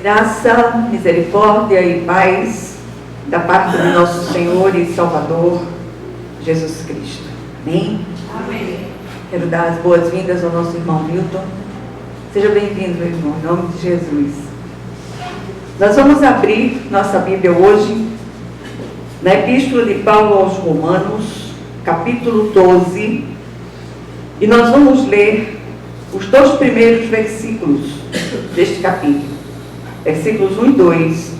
Graça, misericórdia e paz da parte do nosso Senhor e Salvador, Jesus Cristo. Amém? Amém. Quero dar as boas-vindas ao nosso irmão Milton. Seja bem-vindo, meu irmão, em nome de Jesus. Nós vamos abrir nossa Bíblia hoje na Epístola de Paulo aos Romanos, capítulo 12, e nós vamos ler os dois primeiros versículos deste capítulo. Versículos 1 e 2.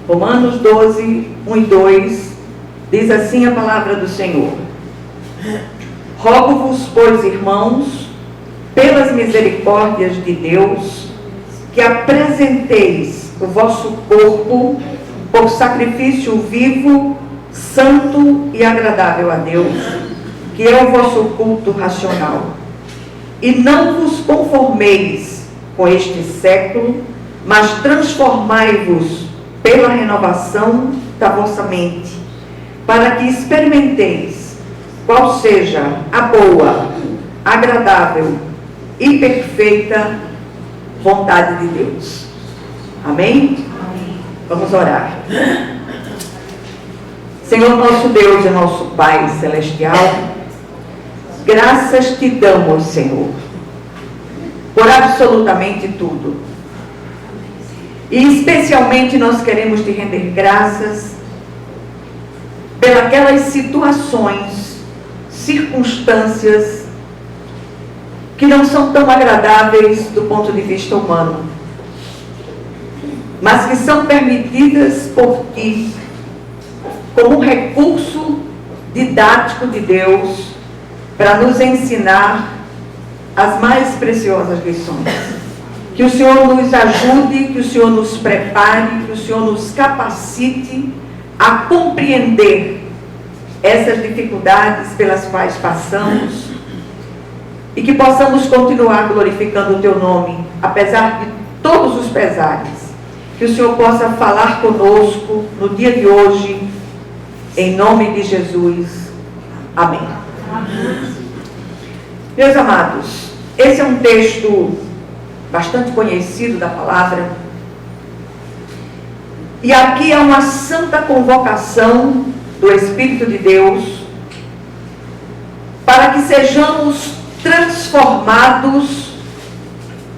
Romanos 12, 1 e 2, diz assim a palavra do Senhor: Rogo-vos, pois, irmãos, pelas misericórdias de Deus, que apresenteis o vosso corpo por sacrifício vivo, santo e agradável a Deus, que é o vosso culto racional. E não vos conformeis com este século, mas transformai-vos pela renovação da vossa mente, para que experimenteis qual seja a boa, agradável e perfeita vontade de Deus. Amém? Amém. Vamos orar. Senhor nosso Deus e nosso Pai Celestial, graças te damos, Senhor, por absolutamente tudo. E especialmente nós queremos te render graças pelas situações, circunstâncias que não são tão agradáveis do ponto de vista humano, mas que são permitidas por ti como um recurso didático de Deus para nos ensinar as mais preciosas lições. Que o Senhor nos ajude, que o Senhor nos prepare, que o Senhor nos capacite a compreender essas dificuldades pelas quais passamos e que possamos continuar glorificando o Teu nome, apesar de todos os pesares. Que o Senhor possa falar conosco no dia de hoje, em nome de Jesus. Amém. Amém. Meus amados, esse é um texto bastante conhecido da palavra, e aqui é uma santa convocação do Espírito de Deus para que sejamos transformados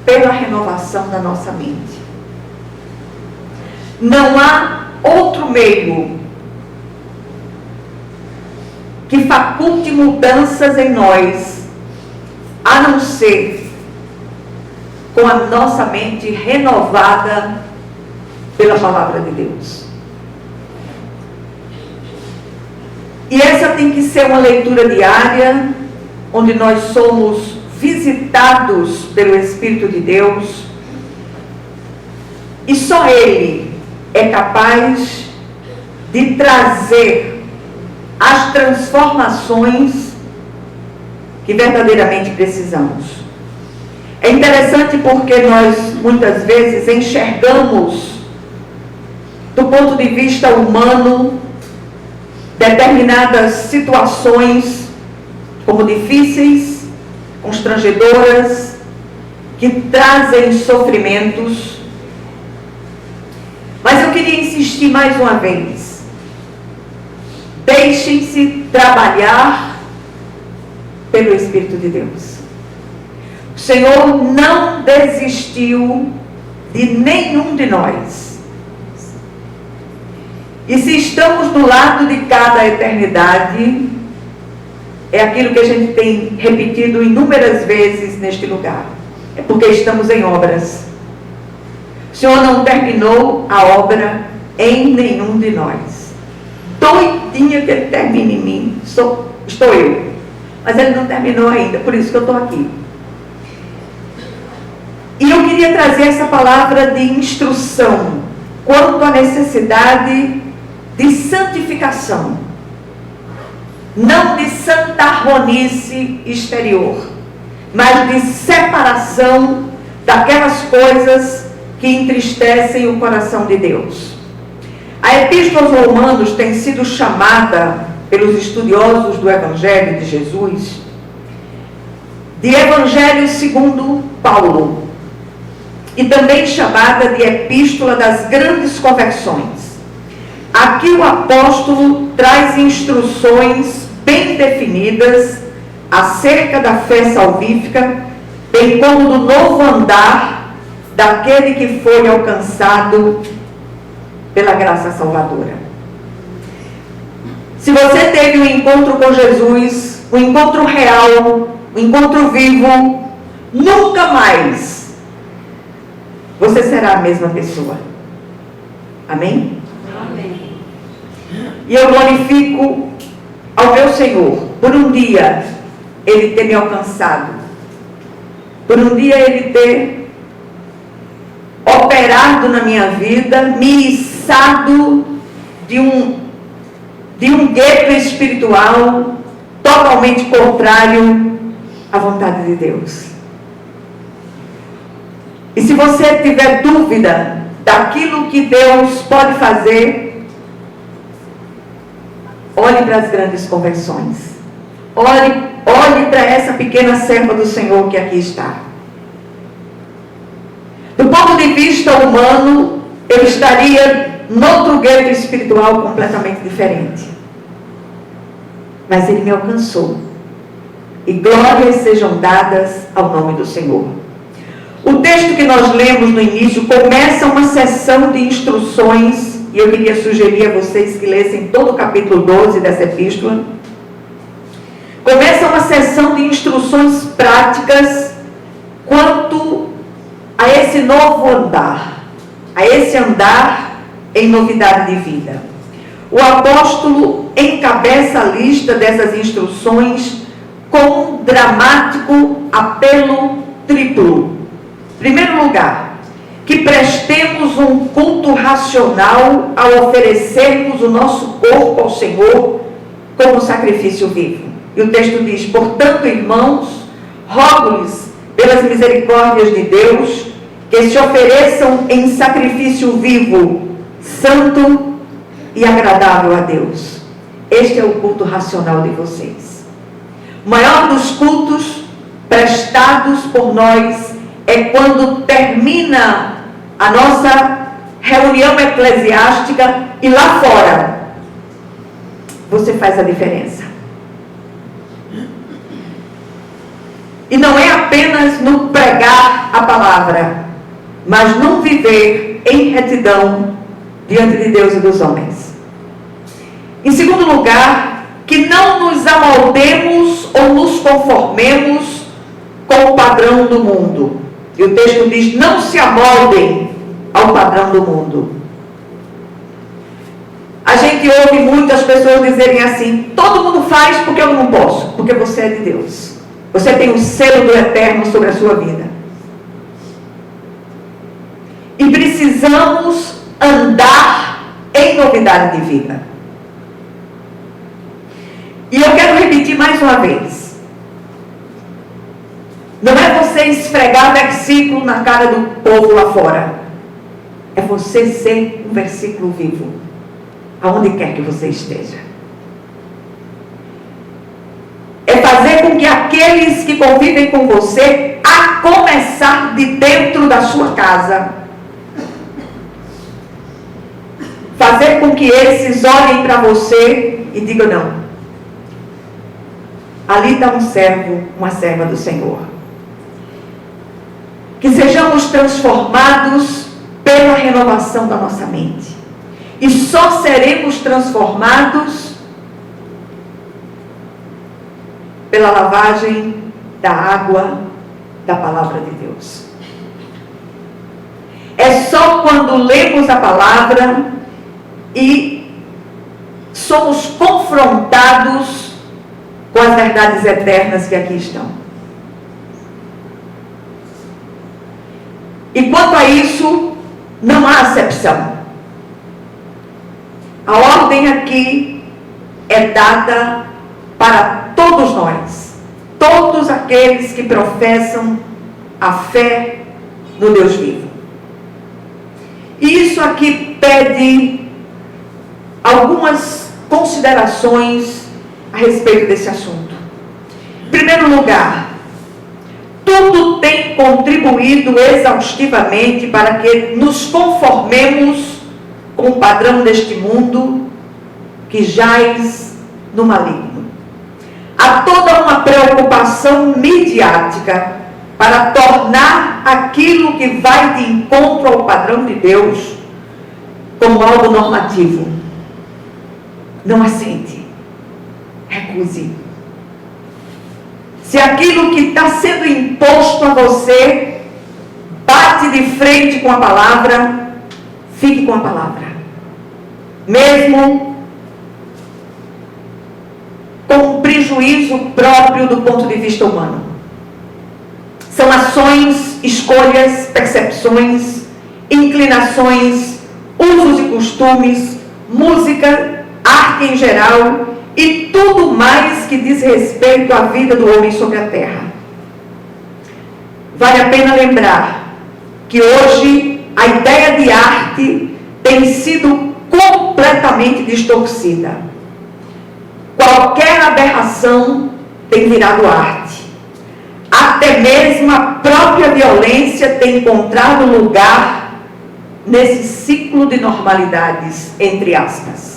pela renovação da nossa mente. Não há outro meio que faculte mudanças em nós a não ser com a nossa mente renovada pela palavra de Deus. E essa tem que ser uma leitura diária, onde nós somos visitados pelo Espírito de Deus, e só Ele é capaz de trazer as transformações que verdadeiramente precisamos. É interessante porque nós muitas vezes enxergamos do ponto de vista humano determinadas situações como difíceis, constrangedoras, que trazem sofrimentos. Mas eu queria insistir mais uma vez: deixem-se trabalhar pelo Espírito de Deus. O Senhor não desistiu de nenhum de nós. E se estamos do lado de cada eternidade, é aquilo que a gente tem repetido inúmeras vezes neste lugar. É porque estamos em obras. O Senhor não terminou a obra em nenhum de nós. Doidinha que Ele termine em mim, estou eu. Mas Ele não terminou ainda, por isso que eu estou aqui. E eu queria trazer essa palavra de instrução quanto à necessidade de santificação, não de santarronice exterior, mas de separação daquelas coisas que entristecem o coração de Deus. A Epístola aos Romanos tem sido chamada pelos estudiosos do Evangelho de Jesus de Evangelho segundo Paulo. e também chamada de Epístola das Grandes Conversões. Aqui o apóstolo traz instruções bem definidas acerca da fé salvífica, bem como do novo andar daquele que foi alcançado pela graça salvadora. Se você teve um encontro com Jesus, um encontro real, um encontro vivo, nunca mais você será a mesma pessoa. Amém? Amém. E eu glorifico ao meu Senhor por um dia Ele ter me alcançado, por um dia Ele ter operado na minha vida, me içado de um gueto espiritual totalmente contrário à vontade de Deus. E se você tiver dúvida daquilo que Deus pode fazer, olhe para as grandes conversões. Olhe para essa pequena serva do Senhor que aqui está. Do ponto de vista humano, eu estaria noutro gueto espiritual completamente diferente. Mas Ele me alcançou. E glórias sejam dadas ao nome do Senhor. O texto que nós lemos no início começa uma sessão de instruções, e eu queria sugerir a vocês que lessem todo o capítulo 12 dessa epístola. Começa uma sessão de instruções práticas quanto a esse novo andar, a esse andar em novidade de vida. O apóstolo encabeça a lista dessas instruções com um dramático apelo triplo. Em primeiro lugar, que prestemos um culto racional ao oferecermos o nosso corpo ao Senhor como sacrifício vivo. E o texto diz: portanto, irmãos, rogo-lhes pelas misericórdias de Deus, que se ofereçam em sacrifício vivo, santo e agradável a Deus. Este é o culto racional de vocês. O maior dos cultos prestados por nós é quando termina a nossa reunião eclesiástica e lá fora você faz a diferença. E não é apenas no pregar a palavra, mas no viver em retidão diante de Deus e dos homens. Em segundo lugar, que não nos amoldemos ou nos conformemos com o padrão do mundo. E o texto diz: não se amoldem ao padrão do mundo. A gente ouve muitas pessoas dizerem assim: todo mundo faz porque eu não posso, porque você é de Deus. Você tem o selo do Eterno sobre a sua vida. E precisamos andar em novidade de vida. E eu quero repetir mais uma vez. Não é você esfregar versículo na cara do povo lá fora. É você ser um versículo vivo, aonde quer que você esteja. É fazer com que aqueles que convivem com você, a começar de dentro da sua casa, fazer com que esses olhem para você e digam: não, ali está um servo, uma serva do Senhor. Que sejamos transformados pela renovação da nossa mente. E só seremos transformados pela lavagem da água da palavra de Deus. É só quando lemos a palavra e somos confrontados com as verdades eternas que aqui estão. E quanto a isso, não há acepção. A ordem aqui é dada para todos nós, todos aqueles que professam a fé no Deus vivo. E isso aqui pede algumas considerações a respeito desse assunto. Em primeiro lugar, tudo tem contribuído exaustivamente para que nos conformemos com o padrão deste mundo que jaz no maligno. Há toda uma preocupação midiática para tornar aquilo que vai de encontro ao padrão de Deus como algo normativo. Não aceite. Recuse. Se aquilo que está sendo imposto a você bate de frente com a palavra, fique com a palavra. Mesmo com um prejuízo próprio do ponto de vista humano. São ações, escolhas, percepções, inclinações, usos e costumes, música, arte em geral e tudo mais que diz respeito à vida do homem sobre a terra. Vale a pena lembrar que hoje a ideia de arte tem sido completamente distorcida. Qualquer aberração tem virado arte. Até mesmo a própria violência tem encontrado lugar nesse ciclo de normalidades, entre aspas.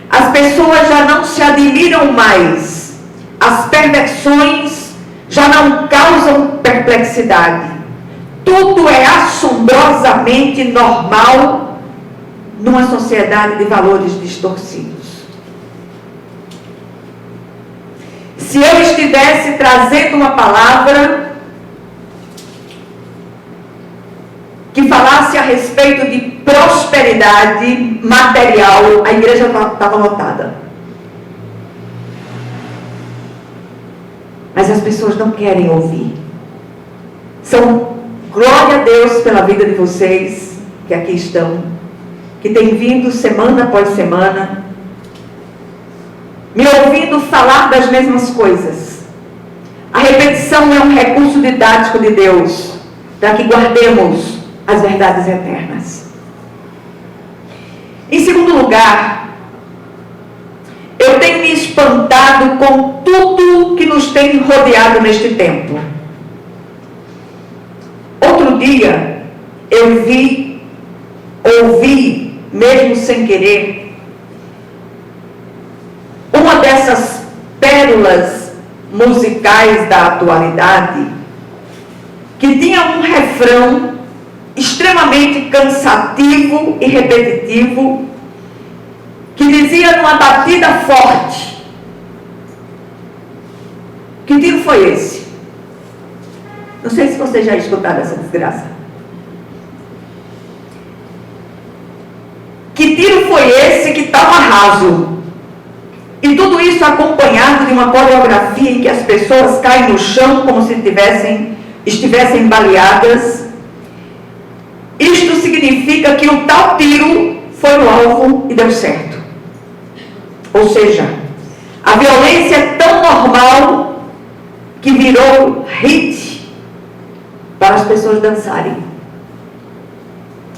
As pessoas já não se admiram mais. As perversões já não causam perplexidade. Tudo é assombrosamente normal numa sociedade de valores distorcidos. Se eu estivesse trazendo uma palavra que falasse a respeito de prosperidade material, a igreja estava lotada. Mas as pessoas não querem ouvir. Glória a Deus pela vida de vocês que aqui estão, que têm vindo semana após semana, me ouvindo falar das mesmas coisas. A repetição é um recurso didático de Deus, para que guardemos as verdades eternas. Em segundo lugar, eu tenho me espantado com tudo que nos tem rodeado neste tempo. Outro dia, eu ouvi, mesmo sem querer, uma dessas pérolas musicais da atualidade, que tinha um refrão extremamente cansativo e repetitivo, que dizia numa batida forte: que tiro foi esse? Não sei se você já escutaram essa desgraça. Que tiro foi esse que está no arraso? E tudo isso acompanhado de uma coreografia em que as pessoas caem no chão como se estivessem baleadas. Isto significa que o tal tiro foi no alvo e deu certo. Ou seja, a violência é tão normal que virou hit para as pessoas dançarem.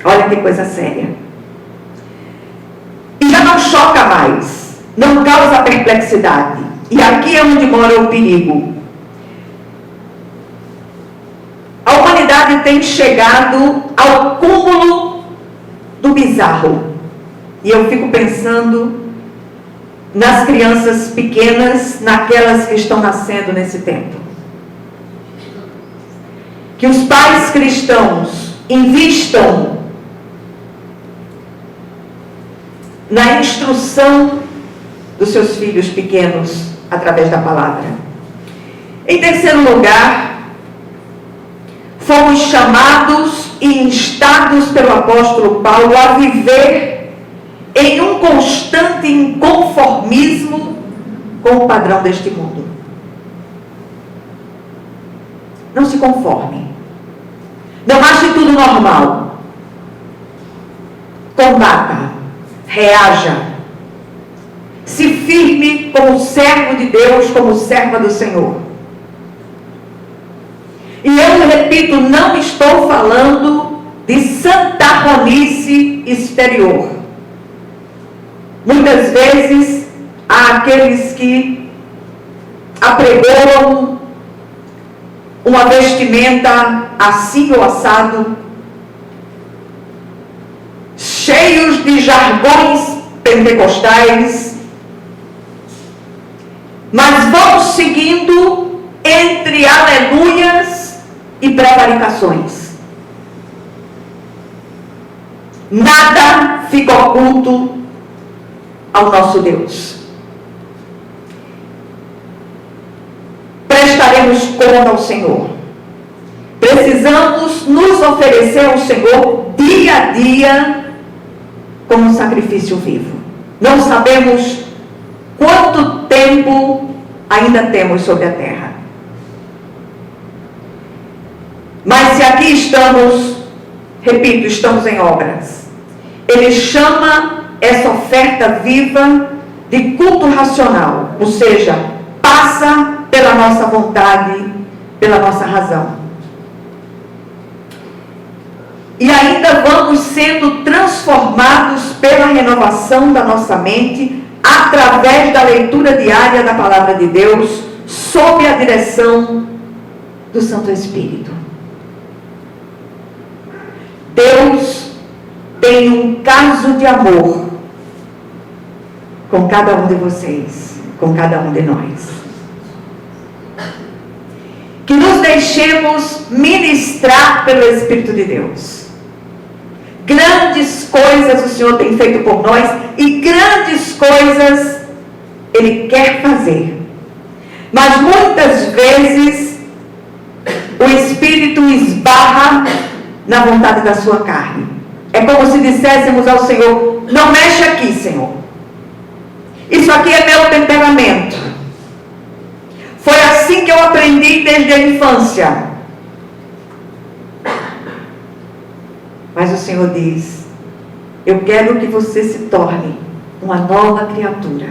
Olha que coisa séria. E já não choca mais. Não causa perplexidade. E aqui é onde mora o perigo. A humanidade tem chegado ao cúmulo do bizarro. E eu fico pensando nas crianças pequenas, naquelas que estão nascendo nesse tempo. Que os pais cristãos invistam na instrução dos seus filhos pequenos através da palavra. Em terceiro lugar, fomos chamados e instados pelo apóstolo Paulo a viver em um constante inconformismo com o padrão deste mundo. Não se conforme. Não ache tudo normal. Combata. Reaja. Se firme como servo de Deus, como serva do Senhor. E eu repito, não estou falando de santarronice exterior. Muitas vezes há aqueles que apregoam uma vestimenta assim ou assado, cheios de jargões pentecostais, mas vão seguindo entre aleluias e prevaricações. Nada fica oculto ao nosso Deus. Prestaremos conta ao Senhor. Precisamos nos oferecer ao Senhor dia a dia como um sacrifício vivo. Não sabemos quanto tempo ainda temos sobre a terra. Mas se aqui estamos, repito, estamos em obras. Ele chama essa oferta viva de culto racional, ou seja, passa pela nossa vontade, pela nossa razão. E ainda vamos sendo transformados pela renovação da nossa mente, através da leitura diária da Palavra de Deus, sob a direção do Santo Espírito. Deus tem um caso de amor com cada um de vocês, com cada um de nós. Que nos deixemos ministrar pelo Espírito de Deus. Grandes coisas o Senhor tem feito por nós e grandes coisas Ele quer fazer. Mas muitas vezes o Espírito esbarra na vontade da sua carne. É como se disséssemos ao Senhor: não mexe aqui, Senhor. Isso aqui é meu temperamento. Foi assim que eu aprendi desde a infância. Mas o Senhor diz: eu quero que você se torne uma nova criatura.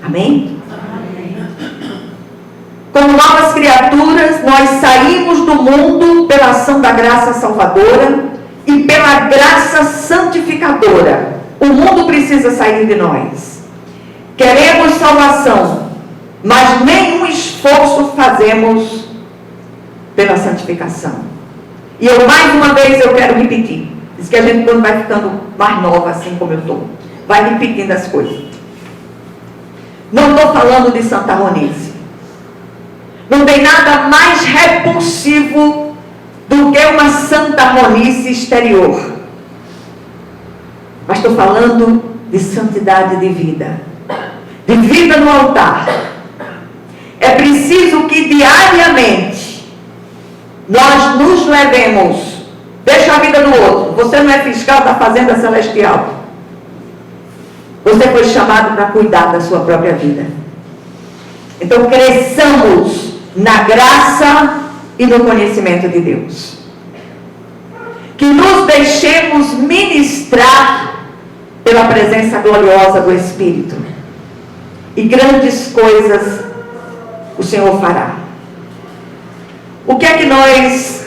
Amém? Amém. Como novas criaturas, nós saímos do mundo pela ação da graça salvadora e pela graça santificadora. O mundo precisa sair de nós. Queremos salvação, mas nenhum esforço fazemos pela santificação. E eu, mais uma vez, eu quero repetir. Diz que a gente, quando vai ficando mais nova, assim como eu estou, vai repetindo as coisas. Não estou falando de santarronice. Não tem nada mais repulsivo do que uma santarronice exterior. Mas estou falando de santidade de vida. De vida no altar. É preciso que diariamente nós nos levemos. Deixa a vida do outro. Você não é fiscal da fazenda celestial. Você foi chamado para cuidar da sua própria vida. Então cresçamos na graça e no conhecimento de Deus. Que nos deixemos ministrar pela presença gloriosa do Espírito. E grandes coisas o Senhor fará. O que é que nós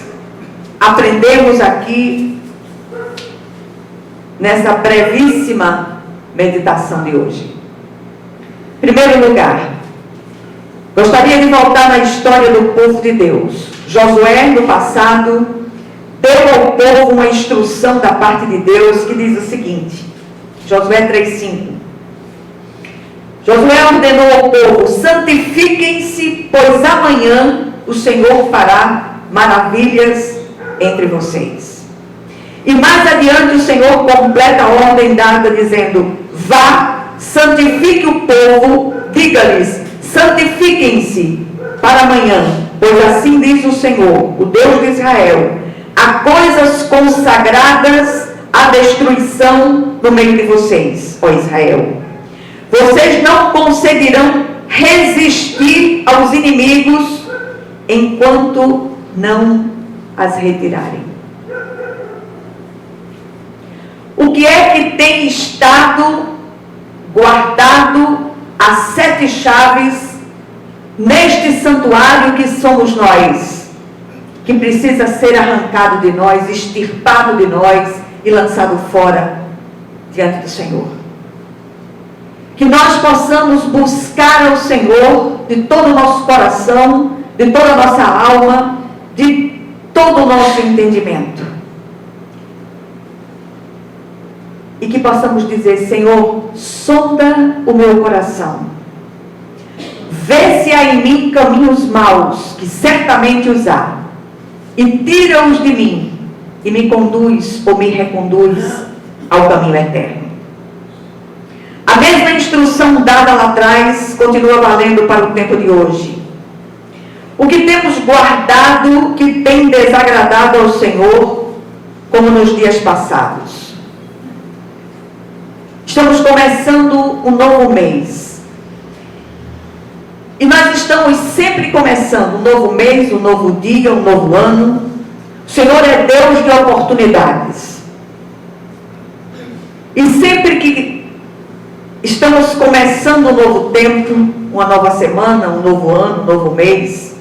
aprendemos aqui nessa brevíssima meditação de hoje? Em primeiro lugar, gostaria de voltar na história do povo de Deus. Josué, no passado, deu ao povo uma instrução da parte de Deus que diz o seguinte, Josué 3:5. Josué ordenou ao povo: santifiquem-se, pois amanhã o Senhor fará maravilhas entre vocês. E mais adiante o Senhor completa a ordem dada dizendo: vá, santifique o povo, diga-lhes: santifiquem-se para amanhã, pois assim diz o Senhor, o Deus de Israel: há coisas consagradas à destruição no meio de vocês, ó Israel. Vocês não conseguirão resistir aos inimigos enquanto não as retirarem. O que é que tem estado guardado a 7 chaves neste santuário que somos nós, que precisa ser arrancado de nós, extirpado de nós e lançado fora diante do Senhor? Que nós possamos buscar ao Senhor de todo o nosso coração, de toda a nossa alma, de todo o nosso entendimento. E que possamos dizer: Senhor, sonda o meu coração. Vê se há em mim caminhos maus, que certamente os há, e tira-os de mim, e me conduz ou me reconduz ao caminho eterno. A mesma instrução dada lá atrás continua valendo para o tempo de hoje. O que temos guardado que tem desagradado ao Senhor, como nos dias passados. Estamos começando um novo mês. E nós estamos sempre começando um novo mês, um novo dia, um novo ano. O Senhor é Deus de oportunidades. E sempre que estamos começando um novo tempo, uma nova semana, um novo ano, um novo mês,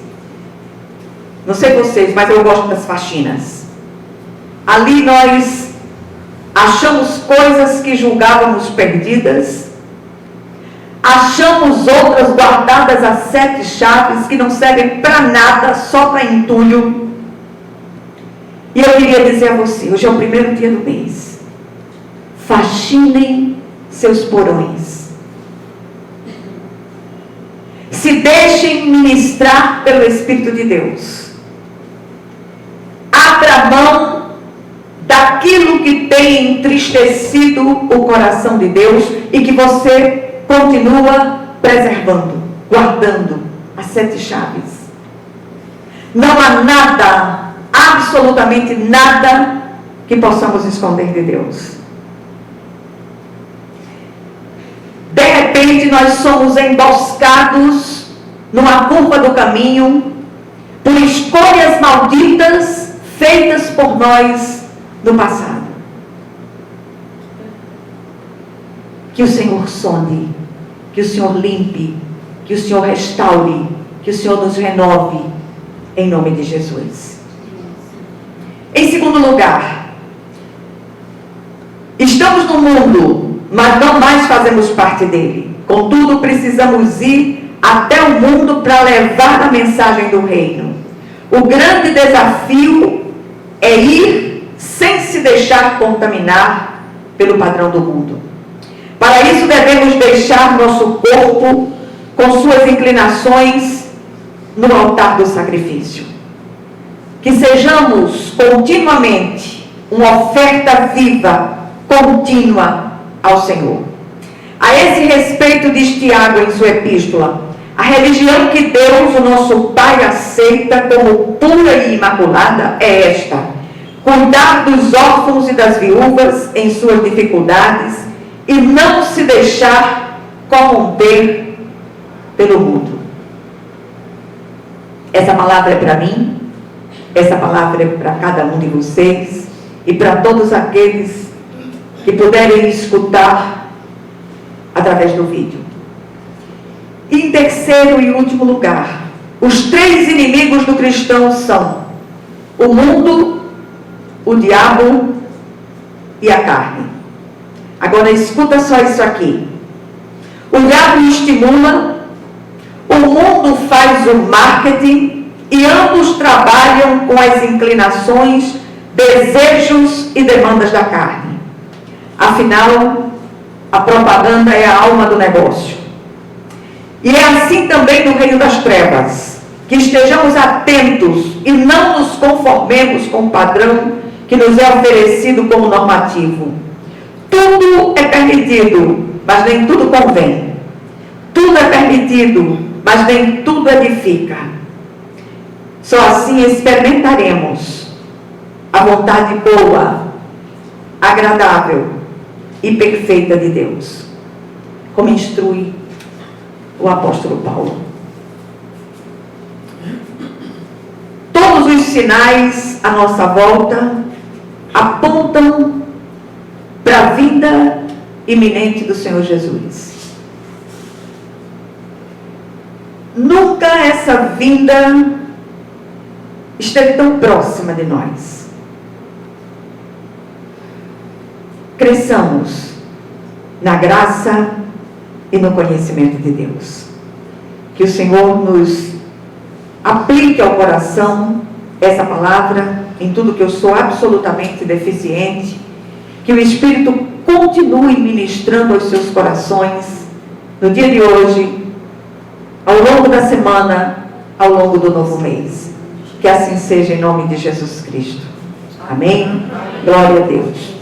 não sei vocês, mas eu gosto das faxinas. Ali nós achamos coisas que julgávamos perdidas, achamos outras guardadas a 7 chaves que não servem para nada, só para entulho. E eu queria dizer a você, hoje é o primeiro dia do mês. Faxinem seus porões. Se deixem ministrar pelo Espírito de Deus. Abra mão daquilo que tem entristecido o coração de Deus e que você continua preservando, guardando as 7 chaves. Não há nada, absolutamente nada, que possamos esconder de Deus. De repente nós somos emboscados numa curva do caminho por escolhas malditas feitas por nós no passado. Que o Senhor sonde, que o Senhor limpe, que o Senhor restaure, que o Senhor nos renove, em nome de Jesus. Em segundo lugar, estamos no mundo, mas não mais fazemos parte dele. Contudo, precisamos ir até o mundo para levar a mensagem do reino. O grande desafio é ir sem se deixar contaminar pelo padrão do mundo. Para isso devemos deixar nosso corpo com suas inclinações no altar do sacrifício. Que sejamos continuamente uma oferta viva, contínua ao Senhor. A esse respeito diz Tiago em sua epístola: a religião que Deus, o nosso Pai, aceita como pura e imaculada é esta: cuidar dos órfãos e das viúvas em suas dificuldades e não se deixar corromper pelo mundo. Essa palavra é para mim, essa palavra é para cada um de vocês e para todos aqueles que puderem escutar através do vídeo. E em terceiro e último lugar, os 3 inimigos do cristão são o mundo, o diabo e a carne. Agora escuta só isso aqui. O diabo estimula, o mundo faz o marketing e ambos trabalham com as inclinações, desejos e demandas da carne. Afinal, a propaganda é a alma do negócio. E é assim também no reino das trevas. Que estejamos atentos e não nos conformemos com o padrão que nos é oferecido como normativo. Tudo é permitido, mas nem tudo convém. Tudo é permitido, mas nem tudo edifica. Só assim experimentaremos a vontade boa, agradável e perfeita de Deus, como instrui o apóstolo Paulo. Todos os sinais à nossa volta apontam para a vinda iminente do Senhor Jesus. Nunca essa vinda esteve tão próxima de nós. Cresçamos na graça e no conhecimento de Deus. Que o Senhor nos aplique ao coração essa palavra em tudo que eu sou absolutamente deficiente. Que o Espírito continue ministrando aos seus corações no dia de hoje, ao longo da semana, ao longo do novo mês. Que assim seja em nome de Jesus Cristo. Amém? Glória a Deus.